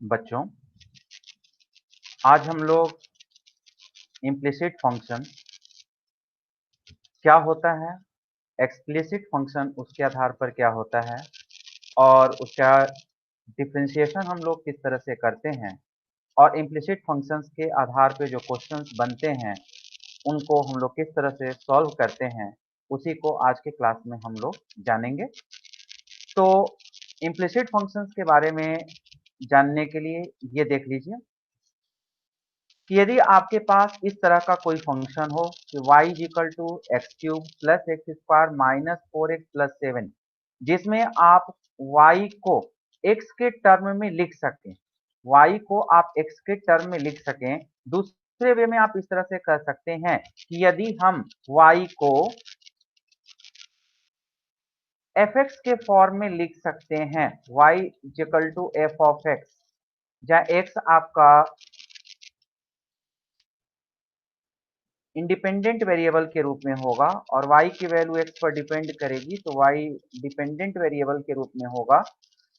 बच्चों, आज हम लोग इम्प्लिसिट फंक्शन क्या होता है, एक्सप्लिसिट फंक्शन उसके आधार पर क्या होता है और उसका डिफरेंशिएशन हम लोग किस तरह से करते हैं और इम्प्लिसिट फंक्शंस के आधार पे जो क्वेश्चंस बनते हैं उनको हम लोग किस तरह से सॉल्व करते हैं, उसी को आज के क्लास में हम लोग जानेंगे। तो इम्प्लिसिट फंक्शंस के बारे में जानने के लिए ये देख लीजिए कि यदि आपके पास इस तरह का कोई फंक्शन हो कि y equal to x cube plus x square minus 4x plus 7, जिसमें आप y को x के टर्म में लिख सकें, y को आप x के टर्म में लिख सकें। दूसरे वे में आप इस तरह से कर सकते हैं कि यदि हम y को fx के फॉर्म में लिख सकते हैं, y equal to F of X, जहाँ x आपका इंडिपेंडेंट वेरिएबल के रूप में होगा और y की वैल्यू x पर डिपेंड करेगी, तो y डिपेंडेंट वेरिएबल के रूप में होगा।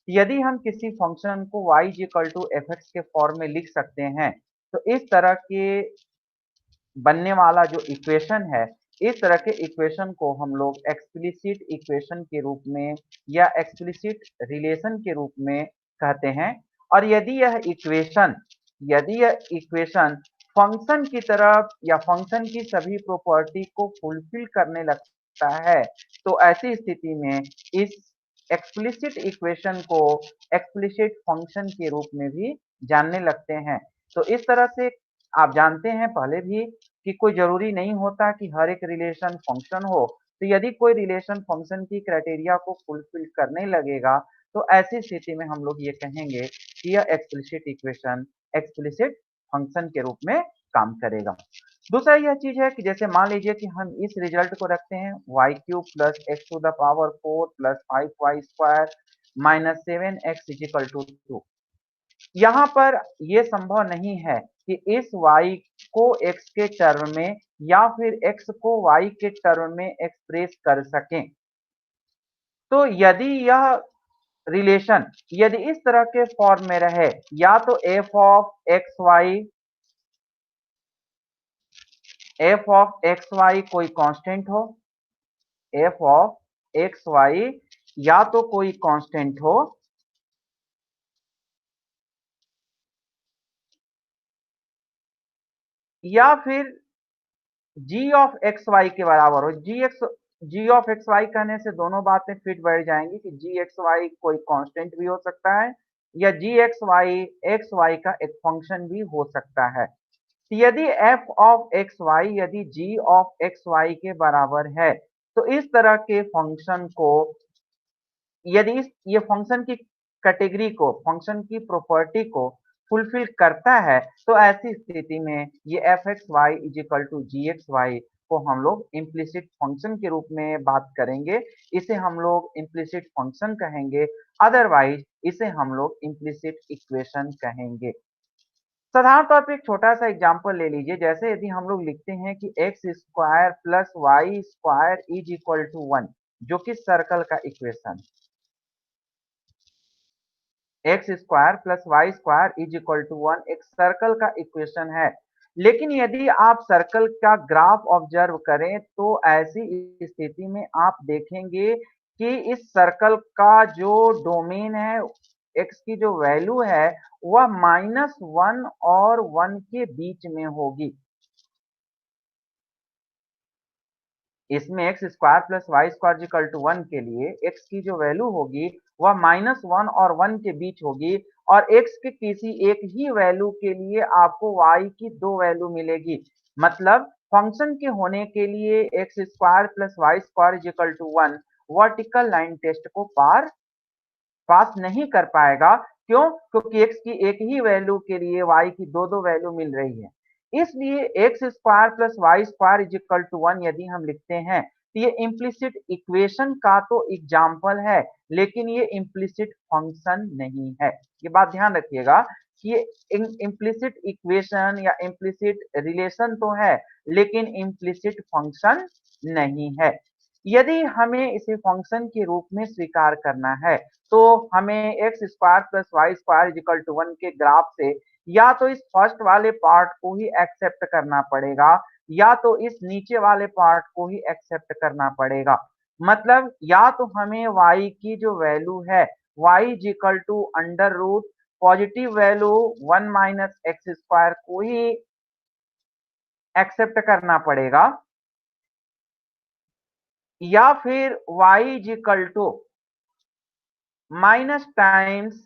यदि हम किसी फंक्शन को y equal to F X के फॉर्म में लिख सकते हैं, तो इस तरह के बनने वाला जो इक्वेशन है, इस तरह के इक्वेशन को हम लोग एक्सप्लिसिट इक्वेशन के रूप में या एक्सप्लिसिट रिलेशन के रूप में कहते हैं। और यदि यह इक्वेशन फंक्शन की तरफ या फंक्शन की सभी प्रॉपर्टी को फुलफिल करने लगता है, तो ऐसी स्थिति में इस एक्सप्लिसिट इक्वेशन को एक्सप्लिसिट फंक्शन के रूप में भी जानने लगते हैं। तो इस तरह से आप जानते हैं पहले भी कि कोई जरूरी नहीं होता कि हर एक रिलेशन फंक्शन हो। तो यदि कोई रिलेशन फंक्शन की क्राइटेरिया को फुलफिल करने लगेगा, तो ऐसी स्थिति में हम लोग ये कहेंगे कि यह एक्सप्लिसिट इक्वेशन एक्सप्लिसिट फंक्शन के रूप में काम करेगा। दूसरा यह चीज है कि जैसे मान लीजिए कि हम इस रिजल्ट को रखते हैं Y cube plus X to the power 4 plus 5y square minus 7x is equal to 2। यहाँ पर यह संभव नहीं है कि इस y को x के टर्म में या फिर x को y के टर्म में एक्सप्रेस कर सकें। तो यदि यह रिलेशन यदि इस तरह के फॉर्म में रहे, या तो एफ ऑफ एक्स वाई कोई कांस्टेंट हो, एफ ऑफ एक्स वाई या तो कोई कांस्टेंट हो, या फिर जी ऑफ एक्स वाई के बराबर हो। जी ऑफ एक्स वाई कहने से दोनों बातें फिट बैठ जाएंगी कि जी एक्स वाई कोई कांस्टेंट भी हो सकता है या जी एक्स वाई का एक फंक्शन भी हो सकता है। यदि एफ ऑफ एक्स वाई यदि जी ऑफ एक्स वाई के बराबर है, तो इस तरह के फंक्शन को यदि ये फंक्शन की कैटेगरी को फंक्शन की प्रॉपर्टी को फुलफिल करता है, तो ऐसी स्थिति में ये F X Y is equal to G X Y को हम लोग इम्प्लिसिट फंक्शन के रूप में बात करेंगे। इसे हम लोग इम्प्लिसिट फंक्शन कहेंगे, अदरवाइज इसे हम लोग इम्प्लिसिट इक्वेशन कहेंगे। साधारण तौर पे एक छोटा सा एग्जांपल ले लीजिए, जैसे यदि हम लोग लिखते हैं कि X square plus Y square is equal to 1, जो कि सर्कल का equation, X square plus Y square is equal to 1 एक सर्कल का इक्वेशन है। लेकिन यदि आप सर्कल का ग्राफ ऑब्जर्व करें, तो ऐसी स्थिति में आप देखेंगे कि इस सर्कल का जो डोमेन है, एक्स की जो वैल्यू है, वह -1 और 1 के बीच में होगी। इसमें X square plus Y square equal to 1 के लिए एक्स की जो वैल्यू होगी वह -1 और 1 के बीच होगी, और एक्स के किसी एक ही वैल्यू के लिए आपको वाई की दो वैल्यू मिलेगी। मतलब फंक्शन के होने के लिए X square plus Y square equal to 1 vertical line test को पास नहीं कर पाएगा। क्यों? क्योंकि एक्स की एक ही वैल्यू के लिए वाई की दो दो वैल्यू मिल रही है। इसलिए X square plus Y square is equal to 1 यदि हम लिखते हैं, तो ये इम्प्लिसिट इक्वेशन का तो एग्जाम्पल है, लेकिन ये इम्प्लिसिट फंक्शन नहीं है। ये बात ध्यान रखिएगा कि ये इम्प्लिसिट इक्वेशन या इम्प्लिसिट रिलेशन तो है, लेकिन इम्प्लिसिट फंक्शन नहीं है। यदि हमें इसे फंक्शन के रूप में स्वीकार करना है तो हमें X square plus Y square equal to 1 के ग्राफ से या तो इस फर्स्ट वाले पार्ट को ही एक्सेप्ट करना पड़ेगा या तो इस नीचे वाले पार्ट को ही एक्सेप्ट करना पड़ेगा। मतलब या तो हमें y की जो वैल्यू है y equal to under root positive value 1 minus x square को ही एक्सेप्ट करना पड़ेगा या फिर y equal to minus times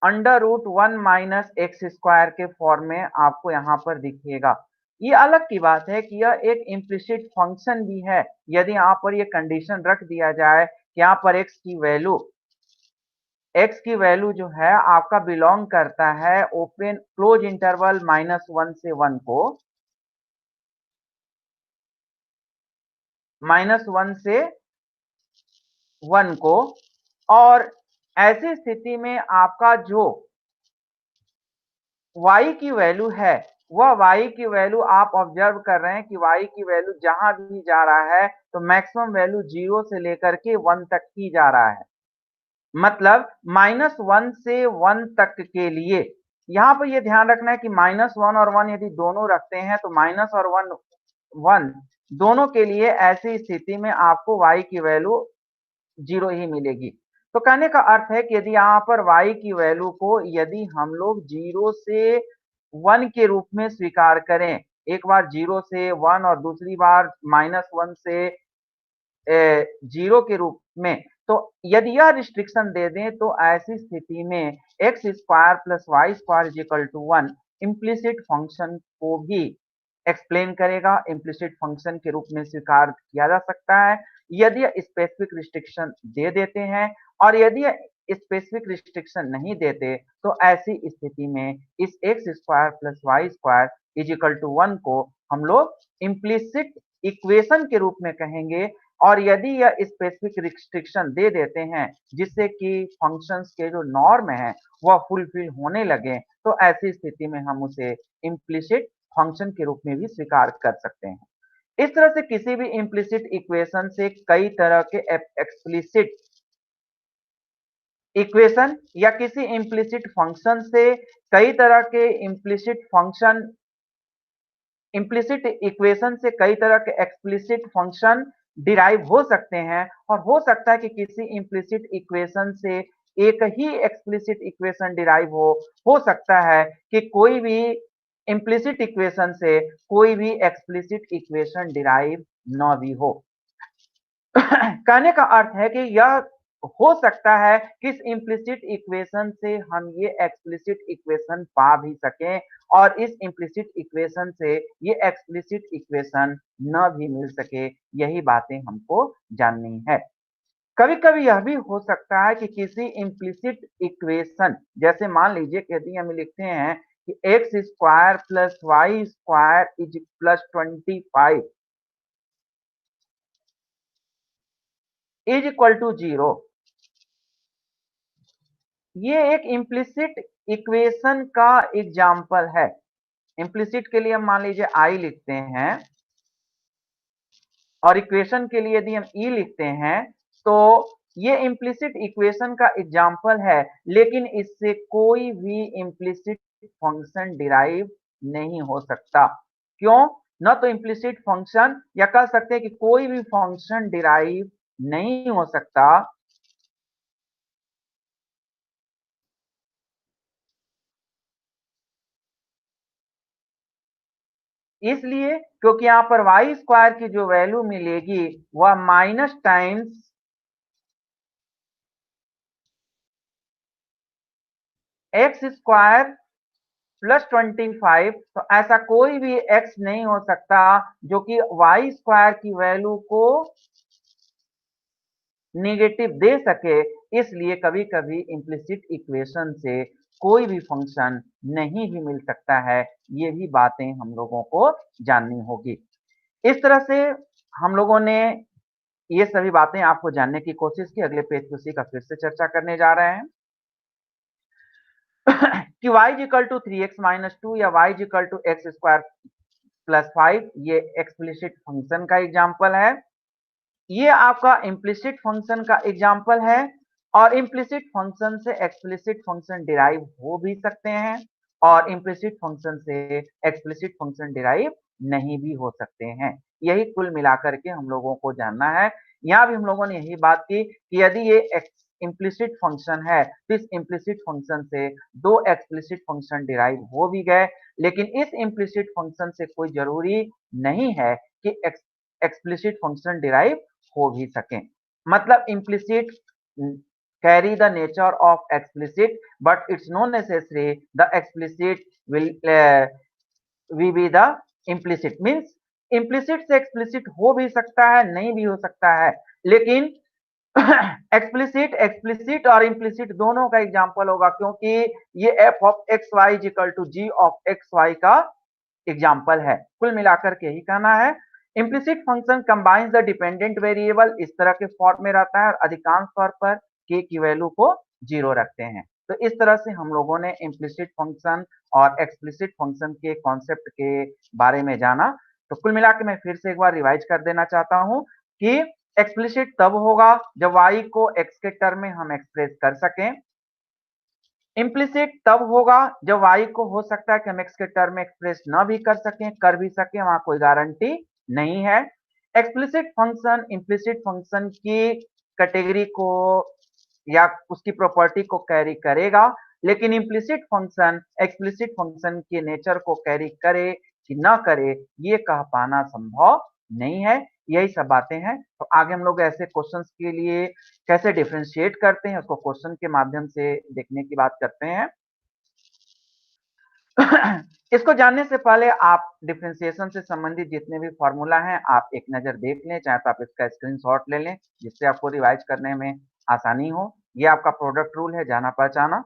under root 1 minus x square के फॉर्म में आपको यहां पर दिखेगा। ये अलग की बात है कि यह एक इम्प्लिसिट फंक्शन भी है। यदि यहां पर ये कंडीशन रख दिया जाए कि यहां पर x की वैल्यू जो है आपका बिलोंग करता है ओपन क्लोज इंटरवल -1 से 1 को, -1 से 1 को, और ऐसी स्थिति में आपका जो y की वैल्यू है वह y की वैल्यू आप ऑब्जर्व कर रहे हैं कि y की वैल्यू जहां भी जा रहा है तो मैक्सिमम वैल्यू 0 से लेकर के 1 तक ही जा रहा है। मतलब -1 से 1 तक के लिए यहां पर यह ध्यान रखना है कि -1 और 1 यदि दोनों रखते हैं तो माइनस और 1 दोनों के लिए ऐसी स्थिति में आपको y की वैल्यू 0 ही मिलेगी। तो कहने का अर्थ है कि यदि यहाँ पर y की वैल्यू को यदि हम लोग 0 से 1 के रूप में स्वीकार करें, एक बार 0 से 1 और दूसरी बार -1 से 0 के रूप में, तो यदि यह रिस्ट्रिक्शन दे दें तो ऐसी स्थिति में X square plus Y square equal to 1 implicit function को भी एक्सप्लेन करेगा, इम्प्लिसिट फंक्शन के रूप में स्वीकार किया जा सकता है यदि स्पेसिफिक रिस्ट्रिक्शन दे देते हैं। और यदि स्पेसिफिक रिस्ट्रिक्शन नहीं देते तो ऐसी स्थिति में इस X square plus Y square is equal to 1 को हम लोग इम्प्लिसिट इक्वेशन के रूप में कहेंगे। और यदि यह स्पेसिफिक रिस्ट्रिक्शन दे देते हैं जिससे कि फंक्शंस के जो नॉर्म है वह फुलफिल होने लगे तो ऐसी स्थिति में हम उसे इम्प्लिसिट फंक्शन के रूप में भी स्वीकार कर सकते हैं। इस तरह से किसी भी इम्प्लिसिट इक्वेशन से कई तरह के एक्सप्लिसिट इक्वेशन या किसी इम्प्लिसिट फंक्शन से कई तरह के इम्प्लिसिट इक्वेशन से कई तरह के एक्सप्लिसिट फंक्शन डिराइव हो सकते हैं। और हो सकता है कि किसी इम्प्लिसिट इक्वेशन से एक ही एक्सप्लिसिट इक्वेशन डिराइव हो सकता है कि कोई भी इम्प्लिसिट इक्वेशन से कोई भी एक्सप्लिसिट इक्वेशन डिराइव न भी हो। कहने का अर्थ है कि यह हो सकता है कि इस इम्प्लिसिट इक्वेशन से हम ये एक्सप्लिसिट इक्वेशन पा भी सकें और इस इम्प्लिसिट इक्वेशन से ये एक्सप्लिसिट इक्वेशन न भी मिल सके। यही बातें हमको जाननी है। कभी-कभी यह भी हो सकता है कि किसी इम्प्लिसिट इक्वेशन जैसे मान लीजिए कि यदि हम लिखते हैं कि X square plus Y square is plus 25 is equal to 0, ये एक इम्प्लिसिट इक्वेशन का एग्जाम्पल है। इम्प्लिसिट के लिए हम मान लीजिए आई लिखते हैं और इक्वेशन के लिए यदि हम ई लिखते हैं तो ये इम्प्लिसिट इक्वेशन का एग्जाम्पल है, लेकिन इससे कोई भी इम्प्लिसिट फंक्शन डिराइव नहीं हो सकता। क्यों? न तो इम्प्लिसिट फंक्शन या कह सकते हैं कि कोई भी फंक्शन डिराइव नहीं हो सकता इसलिए क्योंकि यहाँ पर वाई स्क्वायर की जो वैल्यू मिलेगी वह minus times x square plus 25। तो ऐसा कोई भी एक्स नहीं हो सकता जो कि वाई स्क्वायर की वैल्यू को निगेटिव दे सके। इसलिए कभी कभी इम्प्लिसिट इक्वेशन से कोई भी फंक्शन नहीं भी मिल सकता है। ये भी बातें हम लोगों को जाननी होगी। इस तरह से हम लोगों ने ये सभी बातें आपको जानने की कोशिश की। अगले पेज पे उसी का फिर से चर्चा करने जा रहे हैं कि y equal to 3x minus 2 या y equal to X square plus 5 ये एक्सप्लिसिट फंक्शन का एग्जाम्पल है। ये आपका इम्प्लिसिट फंक्शन का एग्जाम्पल है और इम्प्लिसिट फंक्शन से एक्सप्लिसिट फंक्शन डिराइव हो भी सकते हैं और इम्प्लिसिट फंक्शन से एक्सप्लिसिट फंक्शन डिराइव नहीं भी हो सकते हैं। यही कुल मिलाकर के हम लोगों को जानना है। यहाँ भी हम लोगों ने यही बात की कि यदि ये इम्प्लिसिट फंक्शन है तो इस इम्प्लिसिट फंक्शन से दो एक्सप्लिसिट फंक्शन डिराइव हो भी गए, लेकिन इस इम्प्लिसिट फंक्शन से कोई जरूरी नहीं है कि एक्सप्लिसिट फंक्शन डिराइव हो भी सकें। मतलब implicit carry the nature of explicit, but it's not necessary the explicit will be the implicit। means implicit से explicit हो भी सकता है, नहीं भी हो सकता है, लेकिन एक्सप्लिसिट एक्सप्लिसिट और इम्प्लिसिट दोनों का एग्जांपल होगा, क्योंकि ये F of X Y equal to G of X Y का एग्जाम्पल है। कुल मिलाकर के ही कहना है implicit function combines the dependent variable, इस तरह के फॉर्म में रहता है और अधिकांश तौर पर के की वैल्यू को जीरो रखते हैं। तो इस तरह से हम लोगों ने इम्प्लिसिट फंक्शन और एक्सप्लिसिट फंक्शन के कॉन्सेप्ट के बारे में जाना। तो कुल मिला के मैं फिर से एक बार रिवाइज कर देना चाहता हूं कि एक्सप्लिसिट तब होगा जब y को x के टर्म में हम एक्सप्रेस कर सकें। इम्प्लिसिट तब होगा जब y को हो सकता है कि हम x के टर्म में एक्सप्रेस ना भी कर भी सकें, वहां कोई गारंटी नहीं है। एक्सप्लिसिट फंक्शन इम्प्लिसिट फंक्शन की कैटेगरी को या उसकी प्रॉपर्टी को कैरी करेगा, लेकिन इम्प्लिसिट फंक्शन एक्सप्लिसिट फंक्शन के नेचर को कैरी करे कि ना करे ये कह पाना संभव नहीं है। यही सब बातें हैं। तो आगे हम लोग ऐसे क्वेश्चंस के लिए कैसे डिफरेंशिएट करते हैं उसको क्वेश्चन के माध्यम से देखने की बात करते हैं। इसको जानने से पहले आप डिफरेंशिएशन से संबंधित जितने भी फॉर्मूला हैं आप एक नजर देख लें, चाहे तो आप इसका स्क्रीनशॉट ले लें जिससे आपको रिवाइज करने में आसानी हो। ये आपका प्रोडक्ट रूल है, जाना पहचाना।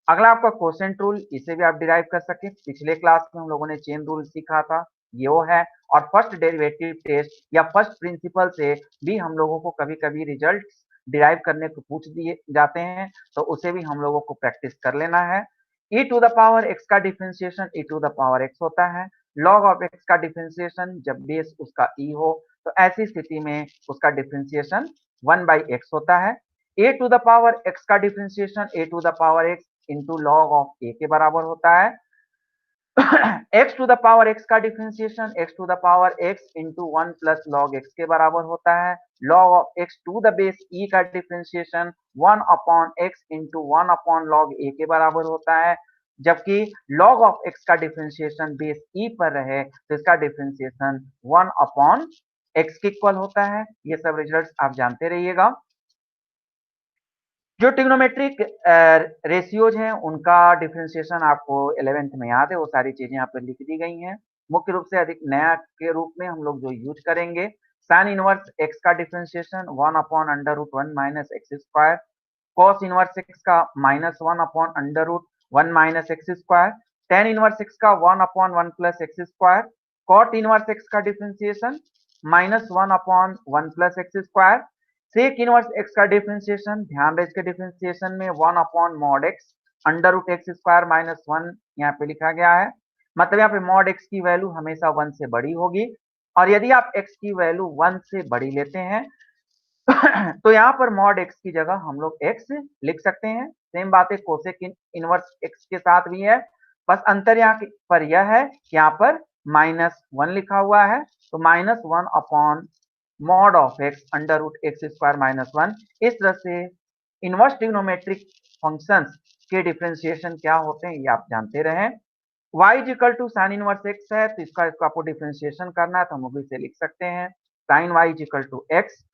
अगला आपका क्वोशिएंट रूल, इसे भी आप डिराइव कर सके। पिछले क्लास में हम लोगों ने चेन रूल सीखा था, ये वो है। और फर्स्ट डेरिवेटिव टेस्ट या फर्स्ट प्रिंसिपल से भी हम लोगों को कभी कभी रिजल्ट डिराइव करने को पूछ दिए जाते हैं, तो उसे भी हम लोगों को प्रैक्टिस कर लेना है। e to the power x का differentiation e to the power x होता है। log ऑफ x का डिफरेंशिएशन जब बेस उसका e हो तो ऐसी स्थिति में उसका डिफरेंशिएशन 1 बाई x होता है। a to the power x का differentiation a to the power x into log of a के बराबर होता है। x to the power x का differentiation x to the power x into 1 plus log x के बराबर होता है। Log of x to the base e का differentiation 1 upon x into 1 upon log a के बराबर होता है। जबकि log ऑफ x का डिफरेंशिएशन बेस e पर रहे तो इसका डिफरेंशिएशन 1 अपॉन x के इक्वल होता है। ये सब रिजल्ट्स आप जानते रहिएगा। जो ट्रिग्नोमेट्रिक रेशियोज हैं उनका डिफरेंशिएशन आपको 11th में याद है, वो सारी चीजें यहाँ पर लिख दी गई हैं। मुख्य रूप से अधिक नया के रूप में हम लोग जो यूज करेंगे, साइन इनवर्स एक्स का differentiation 1 upon under root 1 minus x square, cos inverse x का minus 1 upon under root 1 minus x square, tan inverse x का 1 upon 1 plus x square, cot inverse x का differentiation minus 1 upon 1 plus x square, sec inverse x का differentiation, ध्यान रहे इसके differentiation में 1 upon mod x under root x square minus 1 यहाँ पे लिखा गया है। मतलब यहाँ पे मॉड एक्स की वैल्यू हमेशा 1 से बड़ी होगी, और यदि आप एक्स की वैल्यू 1 से बड़ी लेते हैं तो यहाँ पर मॉड एक्स की जगह हम लोग एक्स लिख सकते हैं। सेम बात है कोसेक इनवर्स एक्स के साथ भी है, बस अंतर यहाँ पर यह है कि यहाँ पर माइनस 1 लिखा हुआ है, तो minus 1 upon mod of X under root x square minus 1। इस तरह से इनवर्स ट्रिग्नोमेट्रिक फंक्शंस के डिफरेंशिएशन क्या होते हैं ये आप जानते रहे। y equal to sine inverse X है, तो इसको आपको डिफरेंशिएशन करना है तो हम इसे लिख सकते हैं sine y equal to X.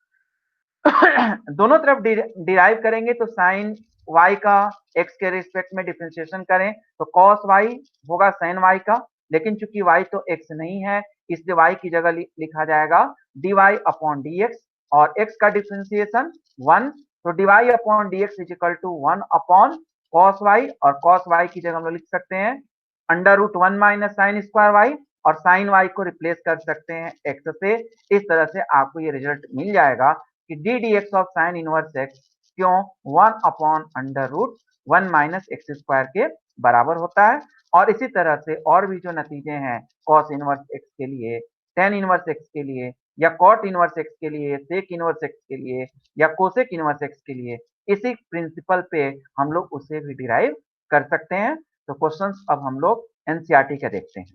दोनों तरफ डिराइव करेंगे तो साइन y का x के रिस्पेक्ट में डिफरेंशिएशन करें तो cos y होगा साइन y का, लेकिन चूंकि y तो x नहीं है इसलिए y की जगह लिखा जाएगा dy अपॉन dx, और x का डिफरेंशिएशन 1, तो dy upon dx is equal to 1 upon cos y, और cos y की जगह हम लोग लिख सकते हैं under root 1 minus sine square y, और साइन y को रिप्लेस कर सकते हैं x से। इस तरह से आपको ये रिजल्ट मिल जाएगा कि D D x of sine inverse X क्यों 1 upon under root 1 minus x square के बराबर होता है। और इसी तरह से और भी जो नतीजे हैं कॉस इनवर्स एक्स के लिए, टेन इनवर्स एक्स के लिए, या कॉट इनवर्स एक्स के लिए, सेक इनवर्स एक्स के लिए या कोसेक इनवर्स एक्स के लिए, इसी प्रिंसिपल पे हम लोग उसे भी डिराइव कर सकते हैं। तो क्वेश्चंस अब हम लोग एनसीईआरटी के देखते हैं।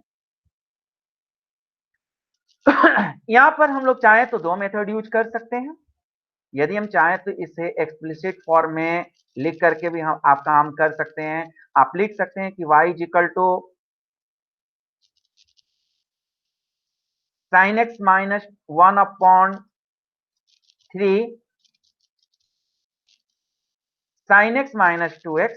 यहाँ पर हम लोग चाहें तो दो मेथड यूज कर सकते हैं। यदि हम चाहें तो इसे एक्सप्लिसिट फॉर्म में लिख करके भी हम आप काम कर सकते हैं। आप लिख सकते हैं कि y is equal to sine x minus 1/3 sine x minus 2x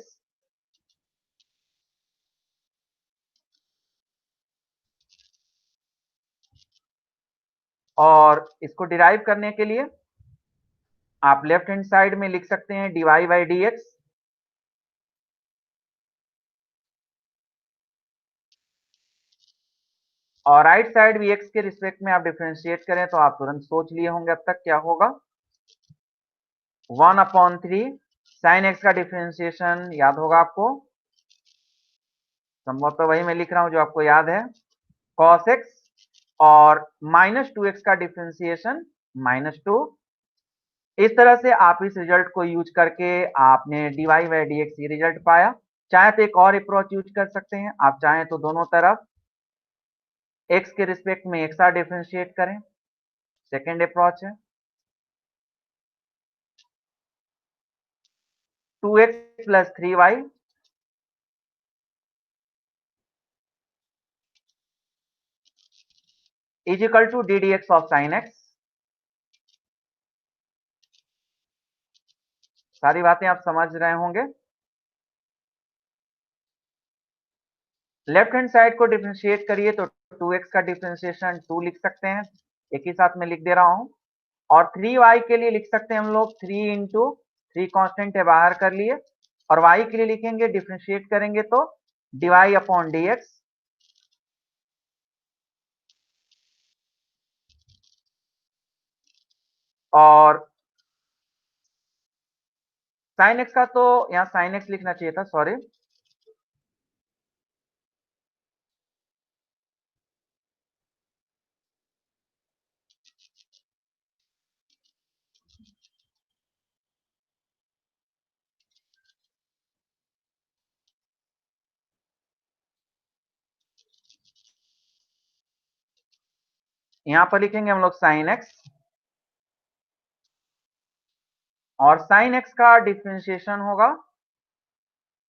और इसको डिराइव करने के लिए आप लेफ्ट हैंड साइड में लिख सकते हैं dy बाई dx और राइट साइड भी x के रिस्पेक्ट में आप डिफरेंशिएट करें तो आप तुरंत सोच लिए होंगे अब तक क्या होगा। 1/3 साइन एक्स का डिफरेंशिएशन याद होगा आपको, संभवतः वही मैं लिख रहा हूं जो आपको याद है, cos x और -2x का डिफरेंशिएशन -2। इस तरह से आप इस रिजल्ट को यूज करके आपने dy बाई dx ये रिजल्ट पाया। चाहे तो एक और अप्रोच यूज कर सकते हैं, आप चाहें तो दोनों तरफ x के रिस्पेक्ट में एक साथ डिफरेंशिएट करें, सेकेंड अप्रोच है। 2x plus 3y is equal to d D x of sine x. सारी बातें आप समझ रहे होंगे। लेफ्ट हैंड साइड को डिफरेंशिएट करिए तो 2x का डिफरेंशिएशन 2 लिख सकते हैं, एक ही साथ में लिख दे रहा हूं। और 3y के लिए लिख सकते हैं हम लोग 3 इंटू 3 कॉन्स्टेंट है बाहर कर लिए, और y के लिए लिखेंगे डिफरेंशिएट करेंगे तो dy अपॉन dx और साइन एक्स का तो यहाँ साइन एक्स लिखना चाहिए था, सॉरी। यहाँ पर लिखेंगे हम लोग साइन एक्स और साइन एक्स का डिफरेंशिएशन होगा,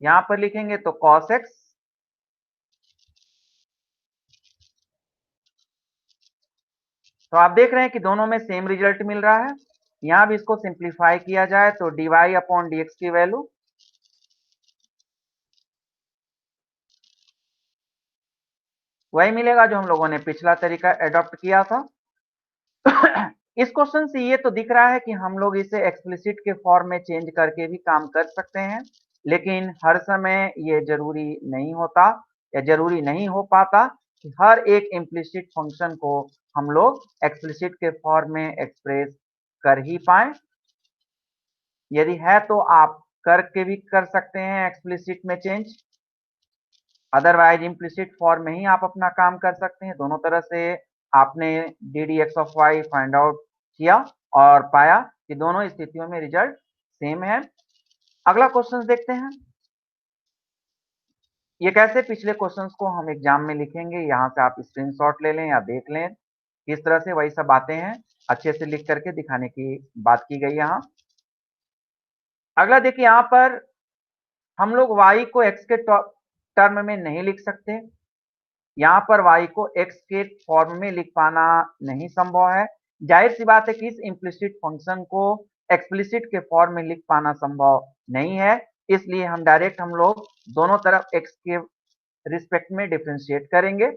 यहाँ पर लिखेंगे तो कॉस एक्स। तो आप देख रहे हैं कि दोनों में सेम रिजल्ट मिल रहा है। यहां भी इसको सिंप्लीफाई किया जाए तो dy अपॉन dx की वैल्यू वही मिलेगा जो हम लोगों ने पिछला तरीका एडॉप्ट किया था। इस क्वेश्चन से ये तो दिख रहा है कि हम लोग इसे एक्सप्लिसिट के फॉर्म में चेंज करके भी काम कर सकते हैं, लेकिन हर समय ये जरूरी नहीं होता या जरूरी नहीं हो पाता कि हर एक इम्प्लिसिट फंक्शन को हम लोग एक्सप्लिसिट के फॉर्म में एक्सप्रेस कर ही पाए। यदि है तो आप करके भी कर सकते हैं एक्सप्लिसिट में चेंज, अदरवाइज इम्प्लिसिट फॉर्म में ही आप अपना काम कर सकते हैं। दोनों तरह से आपने d D x of y find out किया और पाया कि दोनों स्थितियों में रिजल्ट सेम है। अगला क्वेश्चन देखते हैं। ये कैसे पिछले क्वेश्चंस को हम एग्जाम में लिखेंगे, यहाँ से आप स्क्रीनशॉट ले लें या देख लें, किस तरह से वही सब बातें हैं अच्छे से लिख करके दिखाने की बात की गई यहाँ। अगला देखिए, यहाँ पर हम लोग y को x के टर्म में नहीं लिख सकते। यहाँ पर y को x के फॉर्म में लिख पाना नहीं संभव है। जाहिर सी बात है कि इस इम्प्लिसिट फंक्शन को एक्सप्लिसिट के फॉर्म में लिख पाना संभव नहीं है, इसलिए हम डायरेक्ट हम लोग दोनों तरफ x के रिस्पेक्ट में डिफरेंशिएट करेंगे।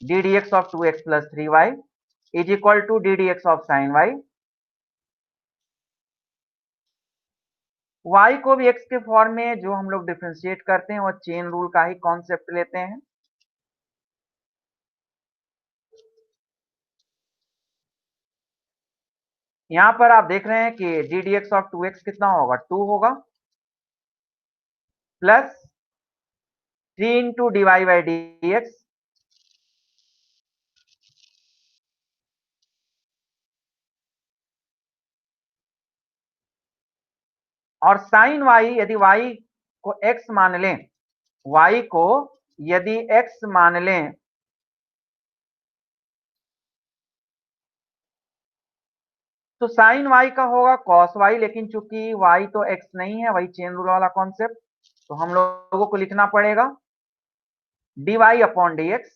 D D x of 2x plus 3y is equal to d D x of sine y। y को भी x के फॉर्म में जो हम लोग डिफरेंशिएट करते हैं वो चेन रूल का ही कॉन्सेप्ट लेते हैं। यहां पर आप देख रहे हैं कि D D x of 2x कितना होगा, 2 होगा, plus 3 into d y by d x, और साइन वाई यदि वाई को x मान लें, y को यदि x मान लें, तो साइन y का होगा cos y, लेकिन चूंकि y तो x नहीं है, वही चेन रूल वाला कॉन्सेप्ट, तो हम लोगों को लिखना पड़ेगा dy अपॉन dx,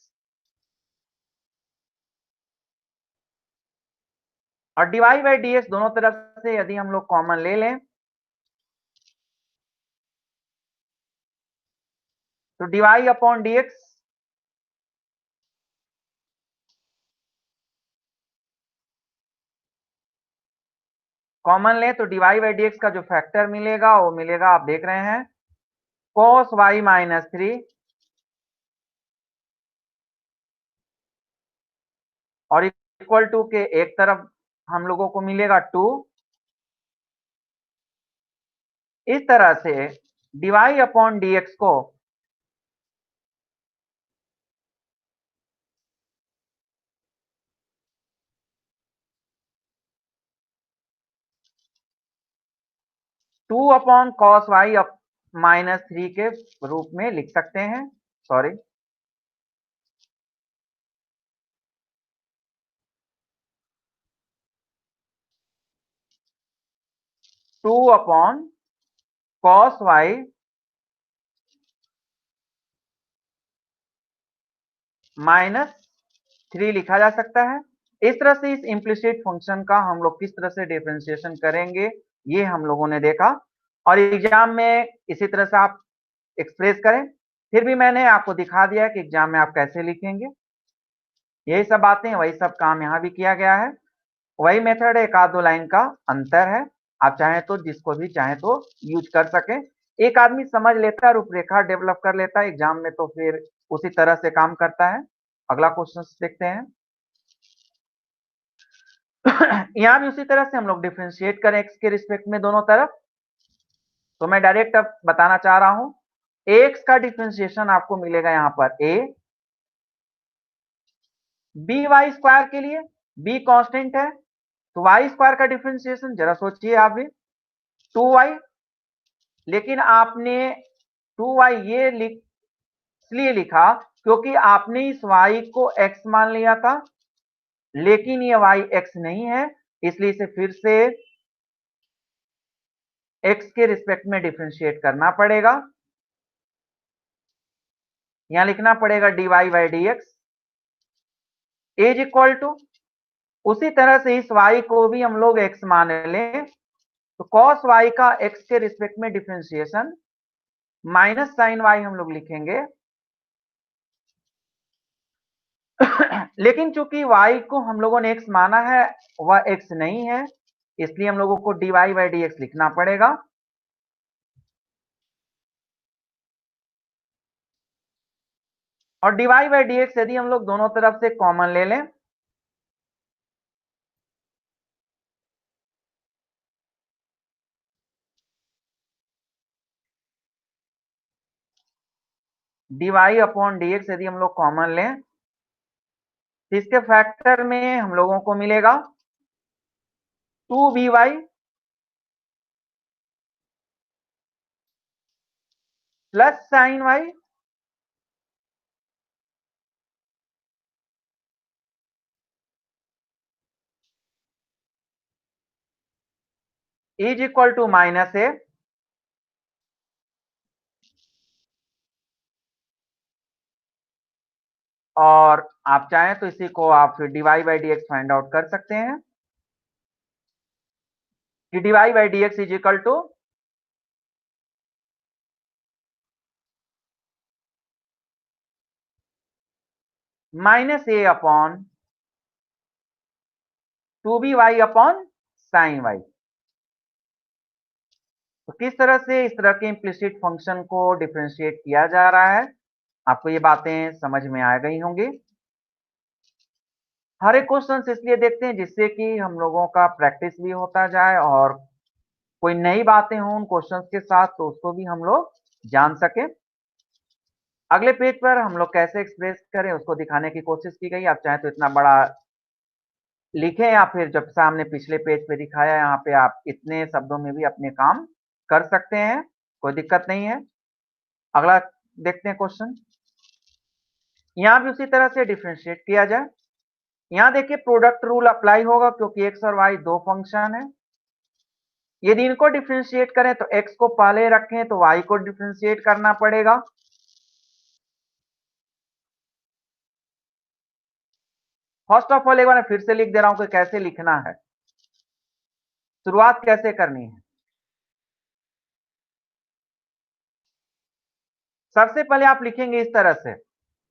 और dy बाई dx दोनों तरफ से यदि हम लोग कॉमन ले लें, तो dy अपॉन dx कॉमन लें तो dy बाई dx का जो फैक्टर मिलेगा वो मिलेगा, आप देख रहे हैं, cos y माइनस 3, और इक्वल टू के एक तरफ हम लोगों को मिलेगा 2। इस तरह से dy अपॉन dx को two upon cos y minus 3 के रूप में लिख सकते हैं, sorry, 2 upon cos y minus 3 लिखा जा सकता है। इस तरह से इस इम्प्लिसिट फंक्शन का हम लोग किस तरह से डिफरेंशिएशन करेंगे, ये हम लोगों ने देखा, और एग्जाम में इसी तरह से आप एक्सप्रेस करें। फिर भी मैंने आपको दिखा दिया कि एग्जाम में आप कैसे लिखेंगे, यही सब बातें, वही सब काम यहाँ भी किया गया है, वही मेथड है, एक आध दो लाइन का अंतर है। आप चाहें तो जिसको भी चाहें तो यूज कर सकें, एक आदमी समझ लेता है, रूपरेखा डेवलप कर लेता है, एग्जाम में तो फिर उसी तरह से काम करता है। अगला क्वेश्चन देखते हैं। यहाँ भी उसी तरह से हम लोग डिफ्रेंशिएट करें एक्स के रिस्पेक्ट में दोनों तरफ, तो मैं डायरेक्ट अब बताना चाह रहा हूं, एक्स का डिफ्रेंशिएशन आपको मिलेगा यहाँ पर ए, बी वाई स्क्वायर के लिए बी कांस्टेंट है, तो वाई स्क्वायर का डिफ्रेंशिएशन जरा सोचिए आप भी, 2y, लेकिन आपने 2y ये इसलिए लिखा क्योंकि आपने इस y को x मान लिया था, लेकिन ये y x नहीं है, इसलिए इसे फिर से x के रिस्पेक्ट में डिफरेंशिएट करना पड़ेगा। यहां लिखना पड़ेगा dy by d x is equal to, उसी तरह से इस y को भी हम लोग x मान लें, तो cos y का x के रिस्पेक्ट में डिफरेंशिएशन माइनस साइन y हम लोग लिखेंगे। लेकिन चूंकि y को हम लोगों ने x माना है, वह x नहीं है, इसलिए हम लोगों को dy बाई डी एक्स लिखना पड़ेगा। और dy बाई डी एक्स यदि हम लोग दोनों तरफ से कॉमन ले लें, dy अपॉन डी एक्स यदि हम लोग कॉमन लें, तो इसके फैक्टर में हम लोगों को मिलेगा 2by plus sine y is equal to minus a, और आप चाहें तो इसी को आप फिर dy by d x find out कर सकते हैं कि dy by d x is equal to minus a upon 2by upon sine y. तो किस तरह से इस तरह के इम्प्लिसिट फंक्शन को डिफरेंशिएट किया जा रहा है, आपको ये बातें समझ में आ गई होंगी। हर एक क्वेश्चन इसलिए देखते हैं जिससे कि हम लोगों का प्रैक्टिस भी होता जाए और कोई नई बातें हों उन क्वेश्चंस के साथ तो उसको भी हम लोग जान सकें। अगले पेज पर हम लोग कैसे एक्सप्रेस करें उसको दिखाने की कोशिश की गई। आप चाहें तो इतना बड़ा लिखें या फिर जब सामने पिछले पेज पे दिखाया यहाँ पे आप इतने शब्दों में भी अपने काम कर सकते हैं, कोई दिक्कत नहीं है। अगला देखते हैं क्वेश्चन। यहाँ भी उसी तरह से डिफरेंशिएट किया जाए। यहाँ देखिए प्रोडक्ट रूल अप्लाई होगा क्योंकि एक्स और वाई दो फंक्शन है। यदि इनको डिफरेंशिएट करें तो एक्स को पहले रखें तो वाई को डिफरेंशिएट करना पड़ेगा। फर्स्ट ऑफ ऑल एक बार फिर से लिख दे रहा हूं कि कैसे लिखना है, शुरुआत कैसे करनी है। सबसे पहले आप लिखेंगे इस तरह से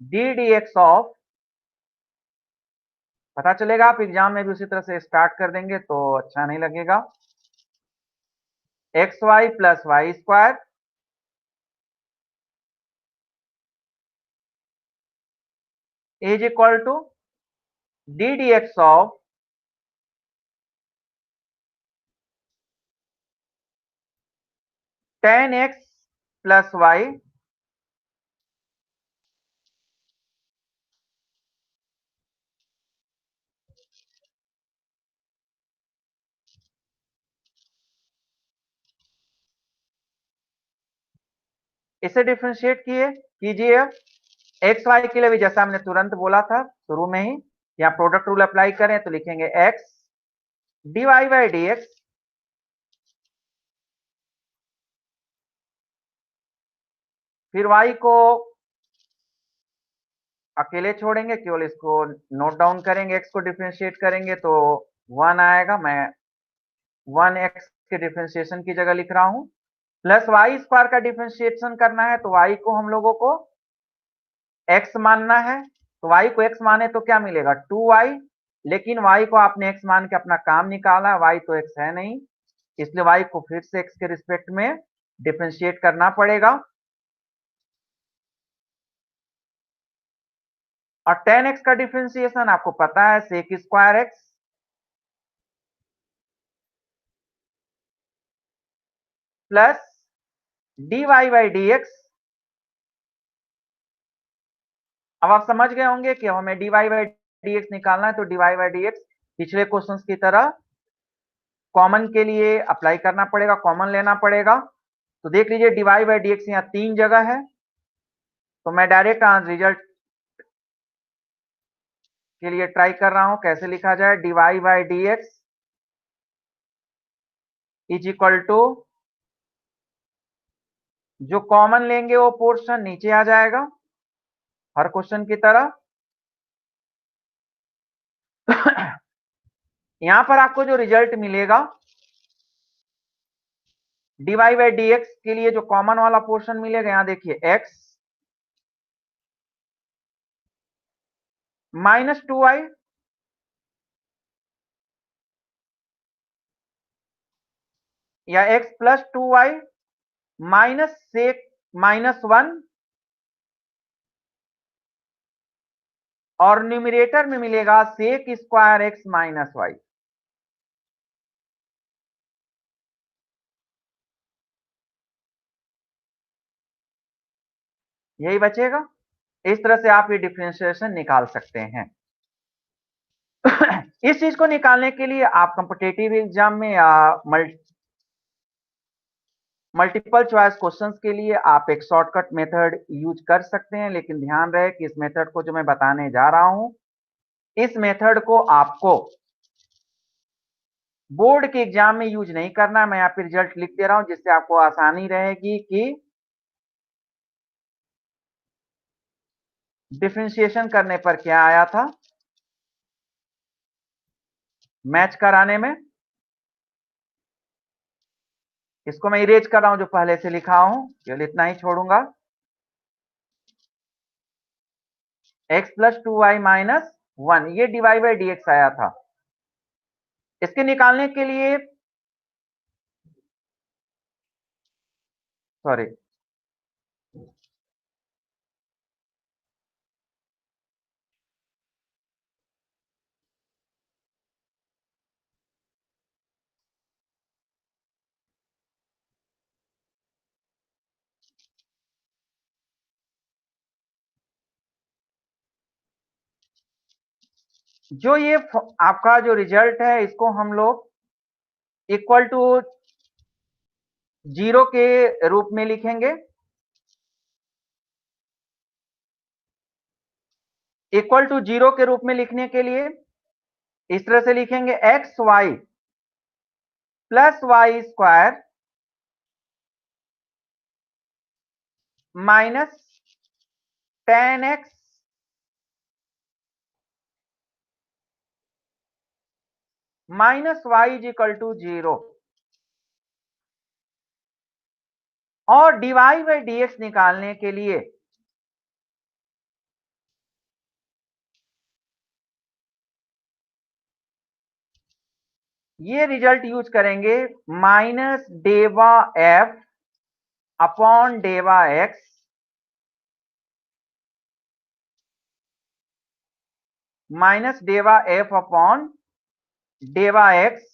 डी डी एक्स ऑफ, पता चलेगा आप एग्जाम में भी उसी तरह से स्टार्ट कर देंगे तो अच्छा नहीं लगेगा। X y plus Y square is equal to d D x of ten x plus y इसे डिफरेंशिएट कीजिए। एक्स वाई के लिए भी जैसा हमने तुरंत बोला था शुरू में ही, यहाँ प्रोडक्ट रूल अप्लाई करें तो लिखेंगे x d y by d x, फिर वाई को अकेले छोड़ेंगे, केवल इसको नोट डाउन करेंगे। एक्स को डिफरेंशिएट करेंगे तो वन आएगा, मैं वन एक्स के डिफरेंशिएशन की जगह लिख रहा हूं। प्लस वाई स्क्वायर का डिफरेंशिएशन करना है तो वाई को हम लोगों को एक्स मानना है, तो वाई को एक्स माने तो क्या मिलेगा 2y, लेकिन वाई को आपने एक्स मान के अपना काम निकाला, वाई तो एक्स है नहीं, इसलिए वाई को फिर से एक्स के रिस्पेक्ट में डिफरेंशिएट करना पड़ेगा। और टेन एक्स का डिफरेंशिएशन आपको पता है sec square x plus d y by d x. अब आप समझ गए होंगे कि हमें d y by d x निकालना है, तो d y by d x पिछले क्वेश्चन की तरह कॉमन के लिए अप्लाई करना पड़ेगा, कॉमन लेना पड़ेगा। तो देख लीजिए d y by d x यहाँ तीन जगह है, तो मैं डायरेक्ट रिजल्ट के लिए ट्राई कर रहा हूं कैसे लिखा जाए। D y by d x is equal to, जो कॉमन लेंगे वो पोर्शन नीचे आ जाएगा हर क्वेश्चन की तरह। यहां पर आपको जो रिजल्ट मिलेगा d y by d x के लिए जो कॉमन वाला पोर्शन मिलेगा, यहां देखिए एक्स माइनस 2y या x plus 2y minus sec -1, और न्यूमिरेटर में मिलेगा sec square x minus y. यही बचेगा। इस तरह से आप ये डिफरेंशिएशन निकाल सकते हैं। इस चीज को निकालने के लिए आप कॉम्पिटिटिव एग्जाम में या मल्टीपल चॉइस क्वेश्चंस के लिए आप एक शॉर्टकट मेथड यूज कर सकते हैं, लेकिन ध्यान रहे कि इस मेथड को जो मैं बताने जा रहा हूं, इस मेथड को आपको बोर्ड के एग्जाम में यूज नहीं करना। मैं यहाँ पे रिजल्ट लिख दे रहा हूं जिससे आपको आसानी रहेगी कि डिफरेंशिएशन करने पर क्या आया था मैच कराने में। इसको मैं इरेज कर रहा हूं जो पहले से लिखा हूं, केवल इतना ही छोड़ूंगा। एक्स प्लस 2y माइनस 1, ये डीवाई बाई डी एक्स आया था। इसके निकालने के लिए सॉरी, जो ये आपका जो रिजल्ट है इसको हम लोग इक्वल टू 0 के रूप में लिखेंगे। इक्वल टू 0 के रूप में लिखने के लिए इस तरह से लिखेंगे x y plus Y square minus 10x minus y is equal to 0 और डीवाई बाई डी एक्स निकालने के लिए ये रिजल्ट यूज करेंगे माइनस डेवा एफ अपॉन डेवा एक्स माइनस डेवा एफ अपॉन डेवा x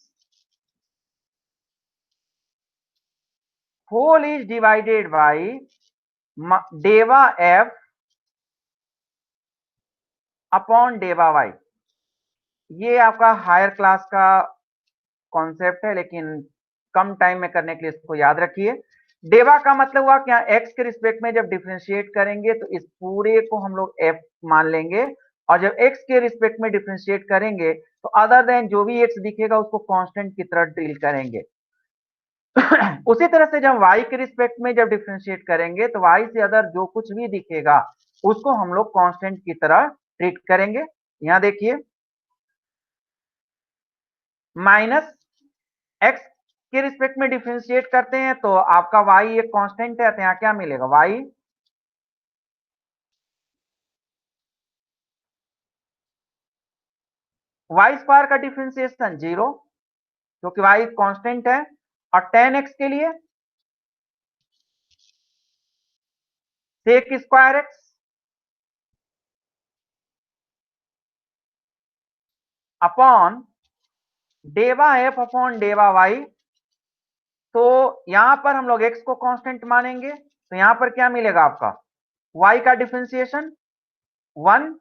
whole is divided by डेवा एफ अपॉन डेवा वाई। ये आपका हायर क्लास का कॉन्सेप्ट है, लेकिन कम टाइम में करने के लिए इसको याद रखिए। डेवा का मतलब हुआ क्या, एक्स के रिस्पेक्ट में जब डिफरेंशिएट करेंगे तो इस पूरे को हम लोग एफ मान लेंगे, और जब एक्स के रिस्पेक्ट में डिफरेंशिएट करेंगे तो अदर देन जो भी एक्स दिखेगा उसको कांस्टेंट की तरह डील करेंगे। उसी तरह से जब y के रिस्पेक्ट में जब डिफरेंशिएट करेंगे तो y से अदर जो कुछ भी दिखेगा उसको हम लोग कांस्टेंट की तरह ट्रीट करेंगे। यहां देखिए माइनस एक्स के रिस्पेक्ट में डिफरेंशिएट करते हैं तो आपका y एक कांस्टेंट है, तो यहां क्या मिलेगा y स्क्वायर का डिफरेंशिएशन 0 क्योंकि y कांस्टेंट है, और 10x के लिए सेक स्क्वायर एक्स अपॉन डेवा एफ अपॉन डेवा वाई। तो यहां पर हम लोग x को कांस्टेंट मानेंगे तो यहां पर क्या मिलेगा आपका y का डिफरेंशिएशन 1,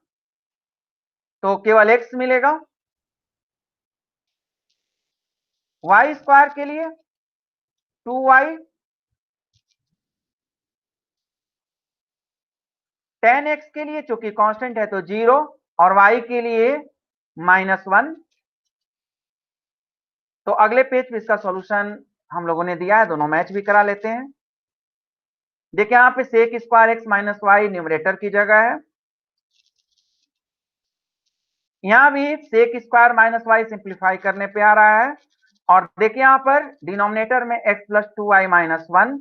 तो केवल x मिलेगा। y स्क्वायर के लिए 2y 10x के लिए चूंकि कांस्टेंट है तो 0, और y के लिए -1। तो अगले पेज पे इसका सॉल्यूशन हम लोगों ने दिया है, दोनों मैच भी करा लेते हैं। देखिए यहां पे sec square x minus y numerator की जगह है, यहां भी sec square minus y simplify करने पे आ रहा है, और देखिए यहां पर डिनोमिनेटर में x प्लस 2y माइनस 1,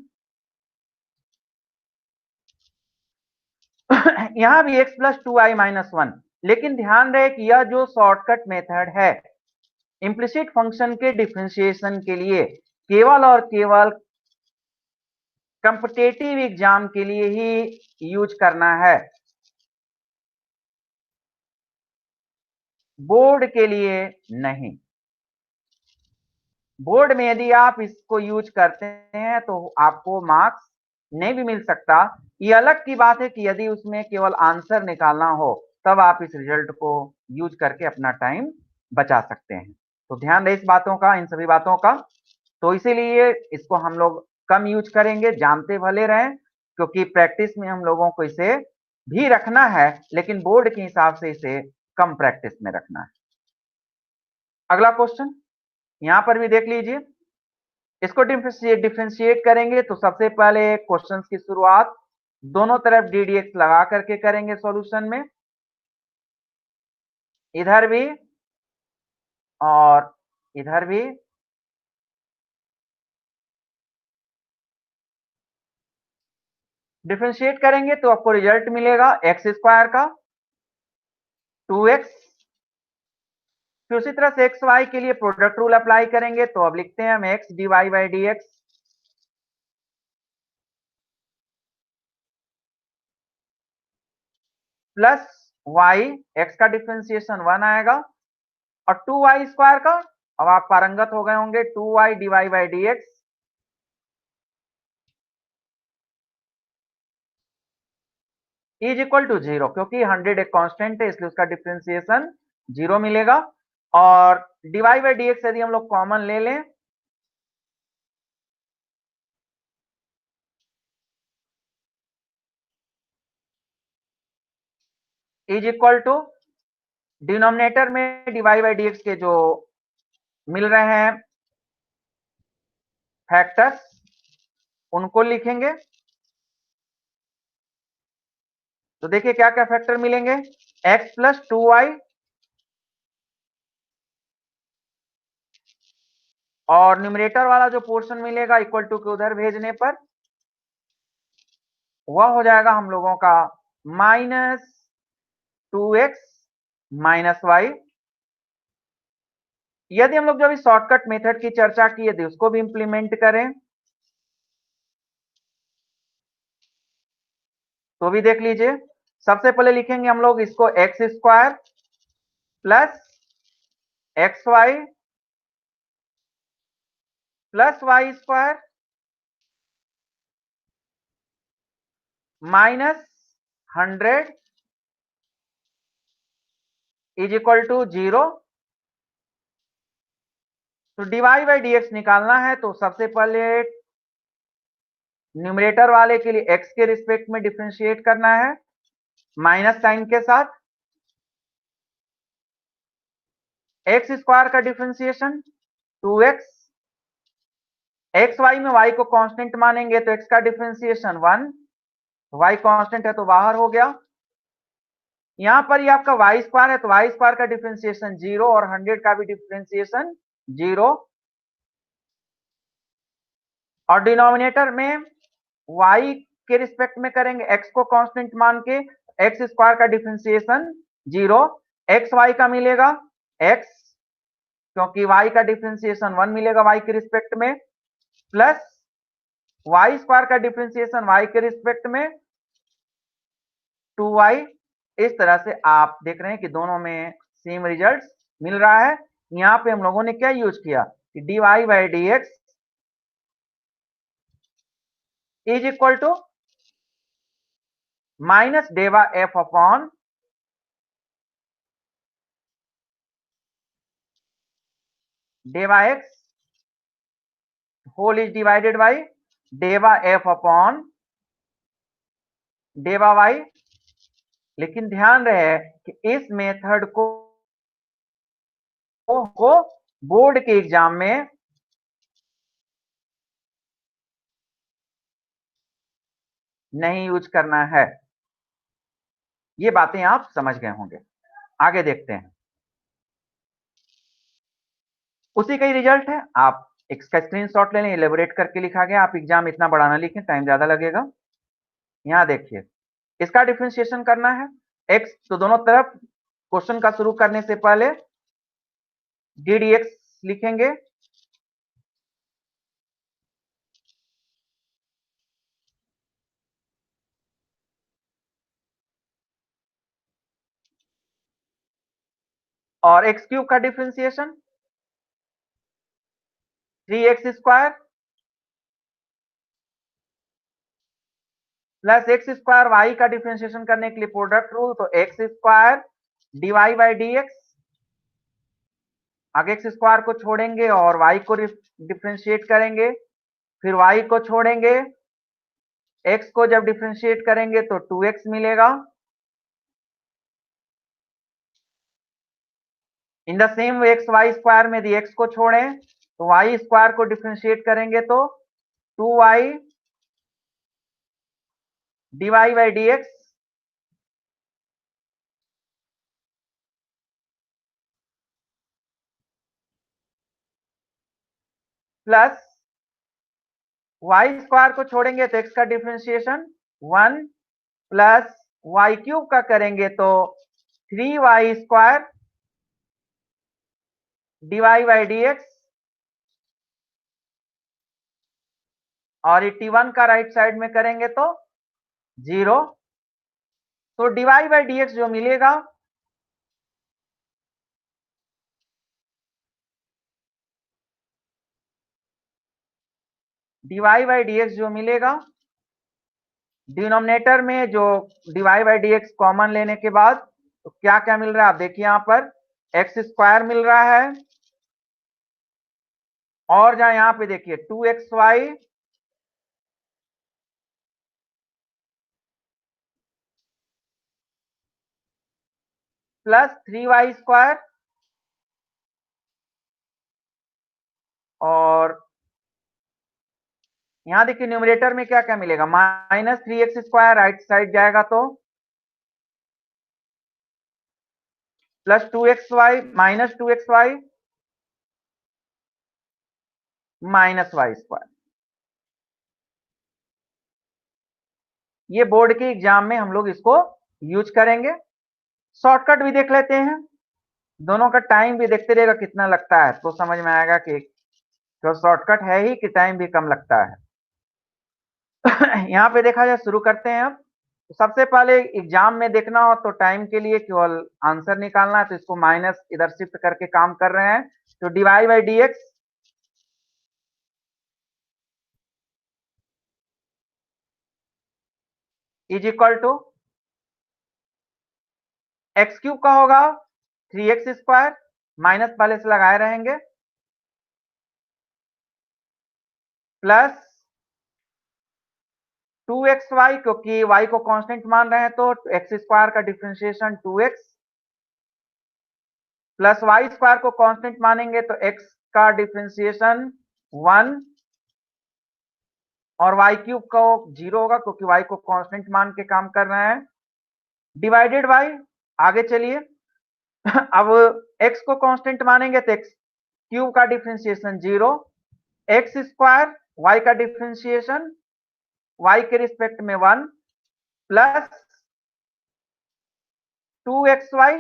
यहां भी x प्लस 2y माइनस 1। लेकिन ध्यान रहे कि यह जो शॉर्टकट मेथड है इंप्लिसिट फंक्शन के डिफरेंशिएशन के लिए केवल और केवल कॉम्पिटिटिव एग्जाम के लिए ही यूज करना है, बोर्ड के लिए नहीं। बोर्ड में यदि आप इसको यूज करते हैं तो आपको मार्क्स नहीं भी मिल सकता। ये अलग की बात है कि यदि उसमें केवल आंसर निकालना हो तब आप इस रिजल्ट को यूज करके अपना टाइम बचा सकते हैं। तो ध्यान रहे इस बातों का, इन सभी बातों का। तो इसीलिए इसको हम लोग कम यूज करेंगे, जानते भले रहें, क्योंकि प्रैक्टिस में हम लोगों को इसे भी रखना है, लेकिन बोर्ड के हिसाब से इसे कम प्रैक्टिस में रखना है। अगला क्वेश्चन यहां पर भी देख लीजिए, इसको डिफरेंशिएट करेंगे तो सबसे पहले क्वेश्चन की शुरुआत दोनों तरफ डी डी एक्स लगा करके करेंगे सॉल्यूशन में, इधर भी और इधर भी। डिफरेंशिएट करेंगे तो आपको रिजल्ट मिलेगा एक्स स्क्वायर का 2x। फिर उसी तरह से एक्स वाई के लिए प्रोडक्ट रूल अप्लाई करेंगे तो अब लिखते हैं हम x d y by d x plus y, x का डिफरेंशिएशन 1 आएगा, और 2y स्क्वायर का, अब आप पारंगत हो गए होंगे, 2y d y by d x is equal to 0, क्योंकि 100 एक कांस्टेंट है इसलिए उसका डिफरेंशिएशन 0 मिलेगा। और dy बाई dx यदि हम लोग कॉमन ले लें इज इक्वल टू डिनोमिनेटर में dy बाई dx के जो मिल रहे हैं फैक्टर्स उनको लिखेंगे। तो देखिए क्या क्या फैक्टर मिलेंगे, x प्लस 2y और न्यूमरेटर वाला जो पोर्शन मिलेगा इक्वल टू के उधर भेजने पर वह हो जाएगा हम लोगों का -2x माइनस वाई। यदि हम लोग जो अभी शॉर्टकट मेथड की चर्चा की यदि उसको भी इंप्लीमेंट करें तो भी देख लीजिए। सबसे पहले लिखेंगे हम लोग इसको x square plus x y plus Y square minus 100 is equal to 0। तो डीवाई बाई डीएक्स निकालना है तो सबसे पहले न्यूमरेटर वाले के लिए x के रिस्पेक्ट में डिफरेंशिएट करना है माइनस साइन के साथ। एक्स स्क्वायर का डिफरेंशिएशन 2x, एक्स वाई में y को कांस्टेंट मानेंगे तो x का डिफरेंशिएशन 1, y कांस्टेंट है तो बाहर हो गया। यहां पर ये आपका वाई स्क्वायर है तो वाई स्क्वायर का डिफरेंशिएशन 0 और 100 का भी डिफरेंशिएशन 0। और डिनोमिनेटर में y के रिस्पेक्ट में करेंगे x को कांस्टेंट मान के, एक्स स्क्वायर का डिफरेंशिएशन 0, एक्स वाई का मिलेगा x क्योंकि y का डिफरेंशिएशन 1 मिलेगा y के रिस्पेक्ट में, प्लस वाई स्क्वायर का डिफरेंशिएशन y के रिस्पेक्ट में 2y। इस तरह से आप देख रहे हैं कि दोनों में सेम रिजल्ट मिल रहा है। यहां पे हम लोगों ने क्या यूज किया कि dy by dx is equal to minus डेवा f अपॉन डेवा x whole is divided by डेवा f अपॉन डेवा y। लेकिन ध्यान रहे कि इस मेथड को बोर्ड के एग्जाम में नहीं यूज करना है। ये बातें आप समझ गए होंगे। आगे देखते हैं, उसी का ही रिजल्ट है। आप इसका स्क्रीनशॉट ले लें, एलेबोरेट करके लिखा गया। आप एग्जाम इतना बड़ा ना लिखें, टाइम ज्यादा लगेगा। यहां देखिए इसका डिफरेंशिएशन करना है x, तो दोनों तरफ क्वेश्चन का शुरू करने से पहले डी डी एक्स लिखेंगे। और एक्स क्यूब का differentiation 3x square plus x square, y का डिफरेंशिएशन करने के लिए प्रोडक्ट रूल, तो x square d y by d x. आगे एक्स स्क्वायर को छोड़ेंगे और वाई को डिफरेंशिएट करेंगे, फिर वाई को छोड़ेंगे, एक्स को जब डिफरेंशिएट करेंगे तो 2x मिलेगा। In the same way x y square में यदि एक्स को छोड़ें तो वाई स्क्वायर को डिफरेंशिएट करेंगे तो 2y d y by d x plus Y square को छोड़ेंगे तो एक्स का डिफरेंशिएशन 1 प्लस वाई क्यूब का करेंगे तो 3y square d y by d x. और 81 का राइट साइड में करेंगे तो 0। तो डीवाई बाई डी एक्स जो मिलेगा डीवाई बाई डी एक्स जो मिलेगा, डिनोमिनेटर में जो d y by d x common लेने के बाद तो क्या क्या मिल रहा है आप देखिए यहां पर एक्स स्क्वायर मिल रहा है, और जहां यहां पे देखिए 2xy प्लस 3y² और यहां देखिए न्यूमरेटर में क्या क्या मिलेगा, -3x² राइट साइड जाएगा तो प्लस 2xy -2xy -y²। ये बोर्ड के एग्जाम में हम लोग इसको यूज करेंगे। शॉर्टकट भी देख लेते हैं, दोनों का टाइम भी देखते रहेगा कितना लगता है, तो समझ में आएगा कि तो शॉर्टकट है ही कि टाइम भी कम लगता है। यहाँ पे देखा जाए, शुरू करते हैं अब। तो सबसे पहले एग्जाम में देखना हो तो टाइम के लिए केवल आंसर निकालना है, तो इसको माइनस इधर शिफ्ट करके काम कर रहे हैं, तो divide by d x is equal to x cube का होगा 3x² माइनस पहले से लगाए रहेंगे प्लस 2xy, क्योंकि y को कांस्टेंट मान रहे हैं तो x² का डिफरेंशिएशन 2x प्लस y² को कांस्टेंट मानेंगे तो x का डिफरेंशिएशन 1 और y³ को 0 होगा क्योंकि y को कांस्टेंट मान के काम कर रहे हैं, डिवाइडेड बाय, आगे चलिए। अब x को कांस्टेंट मानेंगे तो x³ का डिफरेंशिएशन 0, x² y का डिफरेंशिएशन y के रिस्पेक्ट में 1 प्लस 2xy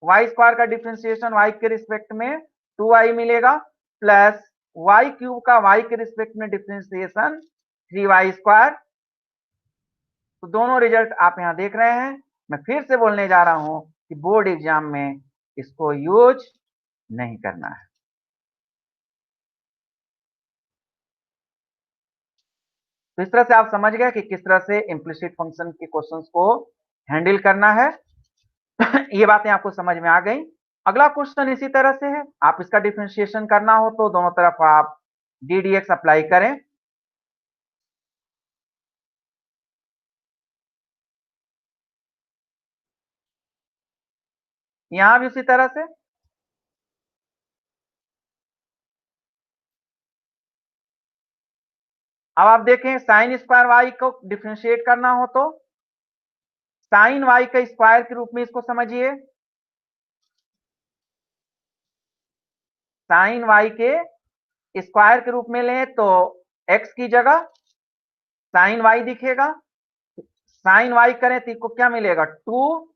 y² का डिफरेंशिएशन y के रिस्पेक्ट में 2y मिलेगा प्लस y³ का y के रिस्पेक्ट में डिफरेंशिएशन 3y²। तो दोनों रिजल्ट आप यहां देख रहे हैं। मैं फिर से बोलने जा रहा हूं कि बोर्ड एग्जाम में इसको यूज नहीं करना है। तो इस तरह से आप समझ गए कि किस तरह से इम्प्लिसिट फंक्शन के क्वेश्चंस को हैंडल करना है। ये बातें आपको समझ में आ गई। अगला क्वेश्चन इसी तरह से है, आप इसका डिफरेंशिएशन करना हो तो दोनों तरफ आप डी डी एक्स अप्लाई करें। यहां भी उसी तरह से अब आप देखें, साइन स्क्वायर वाई को डिफ्रेंशिएट करना हो तो साइन वाई का स्क्वायर के रूप में इसको समझिए, साइन वाई के स्क्वायर के रूप में लें तो एक्स की जगह साइन वाई दिखेगा, साइन वाई करें तो इसको क्या मिलेगा, 2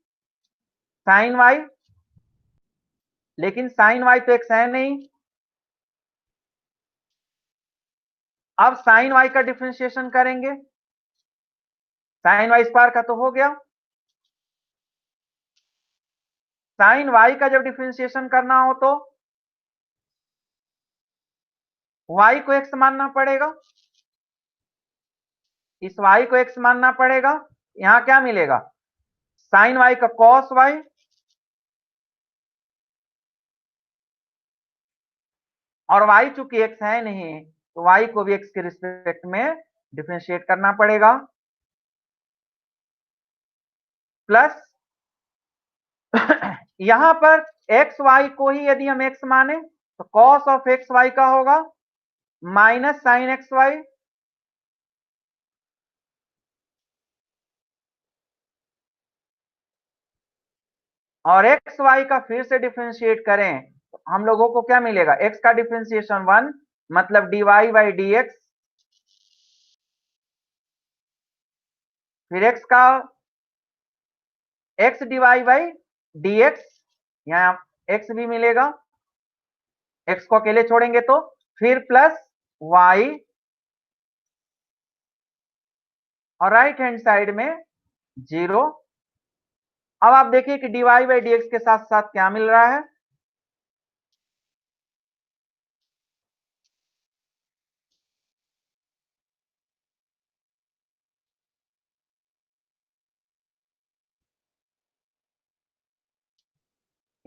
साइन वाई, लेकिन साइन वाई तो एक्स है नहीं। अब साइन वाई का डिफ्रेंशिएशन करेंगे, साइन वाई स्क्वायर का तो हो गया, साइन वाई का जब डिफ्रेंशिएशन करना हो तो वाई को एक्स मानना पड़ेगा, इस वाई को एक्स मानना पड़ेगा। यहां क्या मिलेगा, साइन वाई का कॉस वाई और वाई चूंकि एक्स है नहीं तो वाई को भी एक्स के रिस्पेक्ट में डिफरेंशिएट करना पड़ेगा, प्लस यहां पर एक्स वाई को ही यदि हम एक्स माने तो कॉस ऑफ एक्स वाई का होगा माइनस साइन एक्स वाई, और एक्स वाई का फिर से डिफरेंशिएट करें तो हम लोगों को क्या मिलेगा, एक्स का डिफरेंशिएशन 1 मतलब d y by d x, फिर एक्स का x d y by d x, यहां एक्स भी मिलेगा, एक्स को अकेले छोड़ेंगे तो फिर प्लस वाई और राइट हैंड साइड में 0। अब आप देखिए कि डीवाई बाई डी एक्स के साथ साथ क्या मिल रहा है,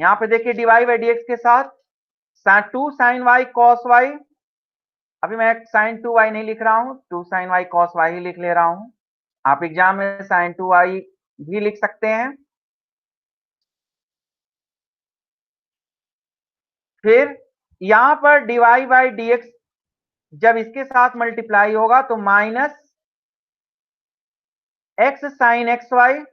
यहाँ पे देखिए dy बाई dx के साथ 2 sin y cos y, अभी मैं sin 2y नहीं लिख रहा हूं, 2 sin y cos y ही लिख ले रहा हूं। आप एग्जाम में sin 2y भी लिख सकते हैं। फिर यहां पर dy बाई dx जब इसके साथ मल्टीप्लाई होगा तो माइनस x sin xy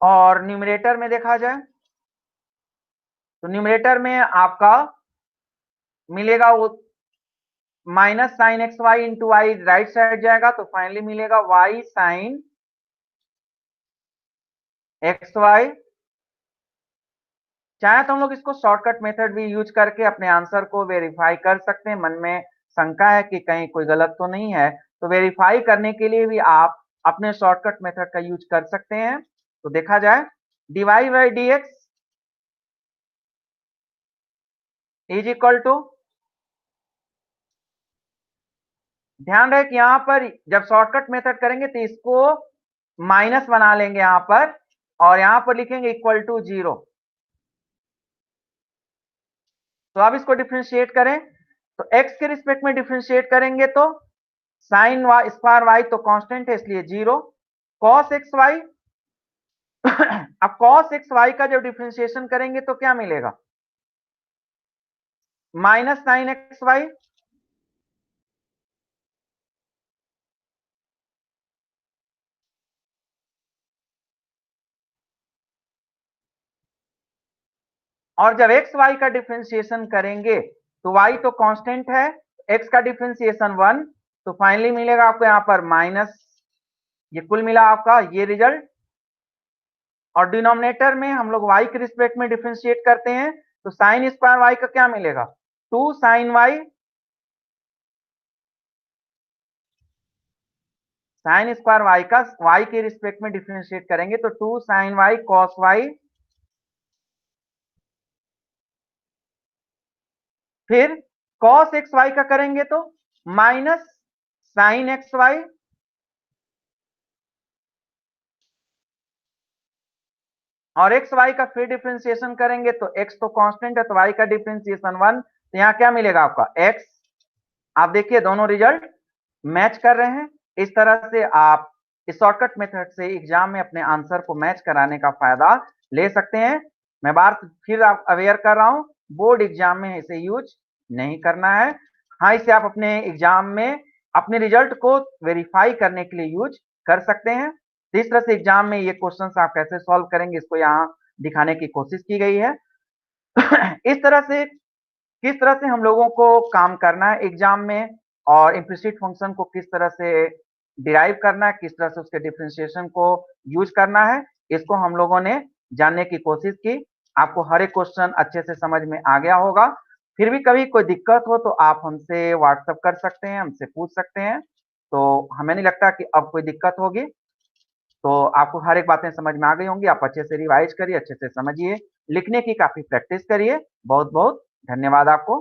और न्यूमरेटर में देखा जाए तो न्यूमरेटर में आपका मिलेगा वो minus sine x y into y right side जाएगा तो फाइनली मिलेगा y साइन एक्स वाई। चाहे तो हम लोग इसको शॉर्टकट मेथड भी यूज करके अपने आंसर को वेरीफाई कर सकते हैं। मन में शंका है कि कहीं कोई गलत तो नहीं है, तो वेरीफाई करने के लिए भी आप अपने शॉर्टकट मेथड का यूज कर सकते हैं। तो देखा जाए dy by d x is equal to, ध्यान रहे कि यहां पर जब शॉर्टकट मेथड करेंगे तो इसको माइनस बना लेंगे यहां पर और यहां पर लिखेंगे इक्वल टू 0। तो अब इसको डिफरेंशिएट करें तो x के रिस्पेक्ट में डिफरेंशिएट करेंगे तो साइन वाई स्क्वायर वाई तो कांस्टेंट है इसलिए 0, कॉस एक्स वाई अब कॉस एक्स वाई का जब डिफरेंशिएशन करेंगे तो क्या मिलेगा, माइनस साइन एक्स वाई। और जब एक्स वाई का डिफरेंशिएशन करेंगे तो वाई तो कांस्टेंट है, एक्स का डिफरेंशिएशन 1 तो फाइनली मिलेगा आपको यहां पर माइनस, ये कुल मिला आपका ये रिजल्ट। और डिनोमिनेटर में हम लोग y के रिस्पेक्ट में डिफरेंशिएट करते हैं तो साइन स्क्वायर y का क्या मिलेगा, 2 sine y, sine square y का y के रिस्पेक्ट में डिफरेंशिएट करेंगे तो 2 साइन y cos y, फिर cos एक्स वाई का करेंगे तो माइनस साइन एक्स वाई, और एक्स वाई का फिर डिफरेंशिएशन करेंगे तो x तो कांस्टेंट है तो y का डिफरेंशिएशन 1 तो यहाँ क्या मिलेगा आपका x। आप देखिए दोनों रिजल्ट मैच कर रहे हैं। इस तरह से आप इस शॉर्टकट मेथड से एग्जाम में अपने आंसर को मैच कराने का फायदा ले सकते हैं। मैं बार फिर आप अवेयर कर रहा हूं, बोर्ड एग्जाम में इसे यूज नहीं करना है। हाँ, इसे आप अपने एग्जाम में अपने रिजल्ट को वेरीफाई करने के लिए यूज कर सकते हैं। तो इस तरह से एग्जाम में ये क्वेश्चन आप कैसे सॉल्व करेंगे इसको यहाँ दिखाने की कोशिश की गई है। इस तरह से किस तरह से हम लोगों को काम करना है एग्जाम में और इम्प्लिसिट फंक्शन को किस तरह से डिराइव करना है, किस तरह से उसके डिफरेंशिएशन को यूज करना है, इसको हम लोगों ने जानने की कोशिश की। आपको हर एक क्वेश्चन अच्छे से समझ में आ गया होगा। फिर भी कभी कोई दिक्कत हो तो आप हमसे व्हाट्सएप कर सकते हैं, हमसे पूछ सकते हैं। तो हमें नहीं लगता कि अब कोई दिक्कत होगी। तो आपको हर एक बातें समझ में आ गई होंगी। आप अच्छे से रिवाइज करिए, अच्छे से समझिए, लिखने की काफी प्रैक्टिस करिए। बहुत बहुत धन्यवाद आपको।